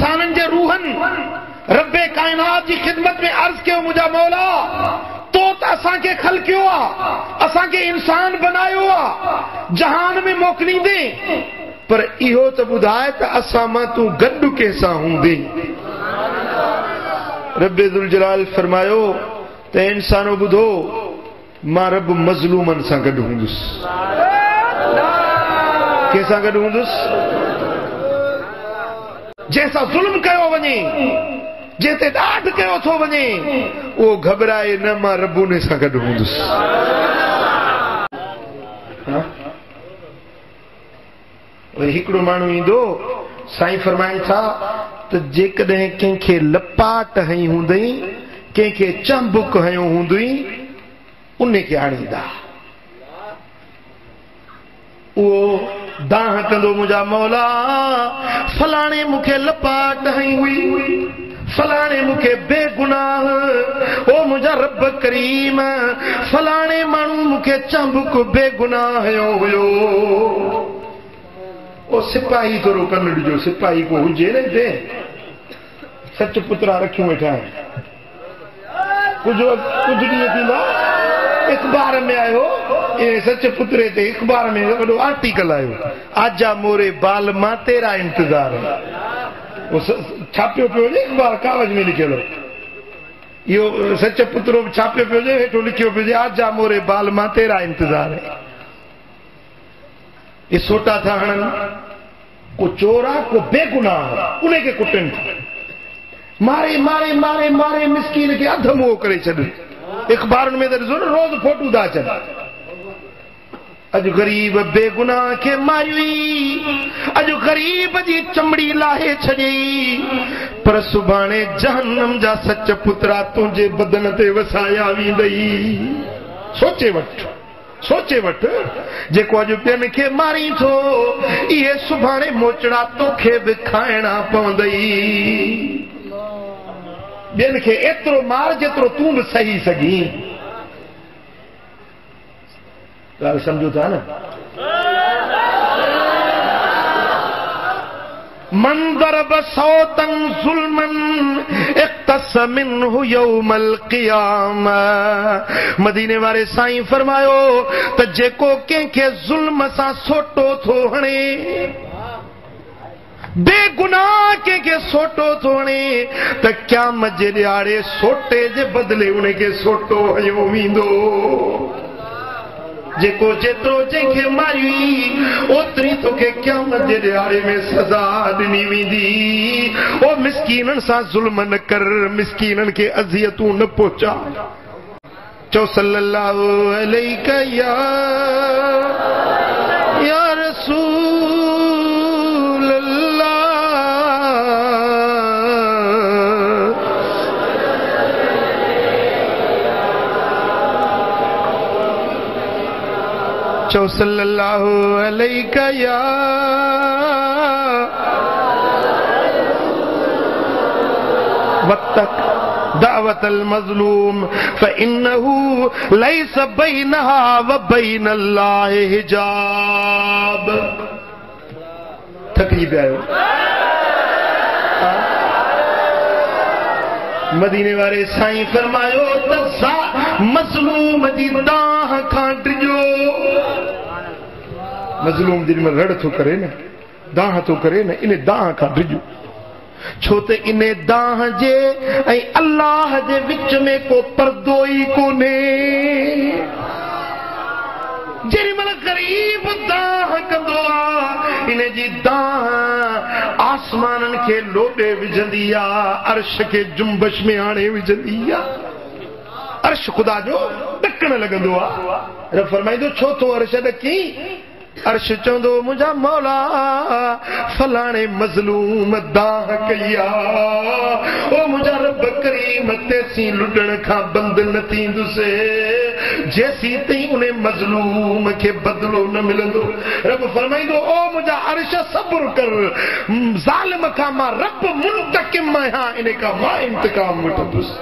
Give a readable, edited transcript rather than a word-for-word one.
इंसानन जे रूहन रब्बे कायनात की खिदमत में अर्ज कयो मुझा मौला तो असा के खल कयो असा के इंसान बनायो जहान में मोकली दे पर इहो तो बुधाए त असा मां तू गड्डू कैसा हूंदी। रब्बे दुल जलाल फरमायो त इंसानो बुधो मां रब मजलूमन सां गड्डू हूंदुस। कैसा गड्डू हूंदुस? जैसा जुल्म कयो वने जेते ॾाढ कयो थो वने वो घबराए न मां रबूने सां गॾु हूंदुसि। हिकिड़ो माण्हू ईंदो साईं फरमाइनि था त जेकॾहिं कंहिंखे लपाट हई हूंदई कंहिंखे चंबुक हयो हूंदई उन खे आणींदा उहो दाह कंदो मुंहिंजा मौला फलाणे मूंखे लपाट हई हुई फलाणे मूंखे बेगुनाह ओ मुंहिंजा रब करीम फलाणे माण्हू मूंखे चंबुक बेगुनाह हयो हुयो। ओ सिपाही थोरो कन ॾिजो सिपाही को हुजे न हिते सच पुतरा रखियूं वेठा आहिनि कुझु ॾींहं थींदा अखबार में आयो सच पुतरे ते अखबार में वॾो आर्टिकल आयो आजा मोरे बाल मां तेरा इंतजार छापियो पियो हुजे अखबार कागज में लिखियल इहो सच पुतरो छापियो पियो हुजे हेठो लिखियो पियो हुजे आजा मोरे बाल मां तेरा इंतजार है। ये सोटा था हणन को चोरा को बेगुनाह उन्हें के कुटन मारे मारे मारे मारे मिस्कीन के अध मुंह करे छॾ अखबार में रोज फोटू था अचनि अज गरीब बेगुनाह के मारी अज गरीब जी चमड़ी लाहे छॾी पर सुभाणे जहन्नम जा सच पुत्रा तुंहिंजे बदन ते वसाया वेंदई। सोचे वठ जेको अॼु ॿियनि खे मारी थो इहे सुभाणे मोचड़ा तोखे बि खाइणा पवंदई। ॿियनि खे एतिरो मार जेतिरो तूं बि सही सघीं। ॻाल्हि सम्झो था न? मन दरब सौतन जुल्मन इख्तस मिन्हु यौमल क़ियामा मदीने वारे साईं फरमायो त जेको कंहिंखे ज़ुल्म सां सोटो थो हणे बेगुनाह कंहिंखे सोटो थो हणे त क़यामत जे ॾियारे सोटे जे बदिले उनखे सोटो हयो वेंदो। जेको जेतिरो जंहिंखे मारी ओतिरी तोखे क़यामत जे ॾियारे में सज़ा ॾिनी वेंदी। ओ मिस्कीननि सां ज़ुल्म न कर मिस्कीननि खे अज़ियतूं न पहुचा। चओ सल्लल्लाहु अलैहि या रसूल अल्लाह। चो सल्लल्लाहु अलैहि या वत्तक दावतल मज़लूम फ़इन्नहु लैस बैनहा व बैनल्लाहि हिजाब। थकी पियो मदीने वारे साईं फरमायो त मज़लूम जी दाह खां ड्रिजो। मज़लूम जिन में रड़ थो करे न दाह थो करे न इन दाह खां ड्रिजो छो त इन दाह जे ऐं अल्लाह जे विच में को पर्दो ई कोन्हे। जेॾीमहिल गरीब दाह कंदो आहे इन जी दाह आसमाननि खे लोॾे विझंदी आहे अर्श खे जुंबश में आणे विझंदी आहे। अर्श ख़ुदा जो ॾकण लॻंदो आहे। रब फरमाईंदो छो तो अर्श ॾकी? अर्श चवंदो मुंहिंजा मौला फलाणे मज़लूम दाह कई आहे ओ मुंहिंजा रब करीम तेसीं लुॾण खां बंदि न थींदुसि जेसीं ताईं उन मज़लूम खे बदिलो न मिलंदो। रब फरमाईंदो ओ मुंहिंजा अर्श सब्र कर ज़ालिम खां मां रब मुंतकिम आहियां इन खां मां इंतकाम वठंदुसि।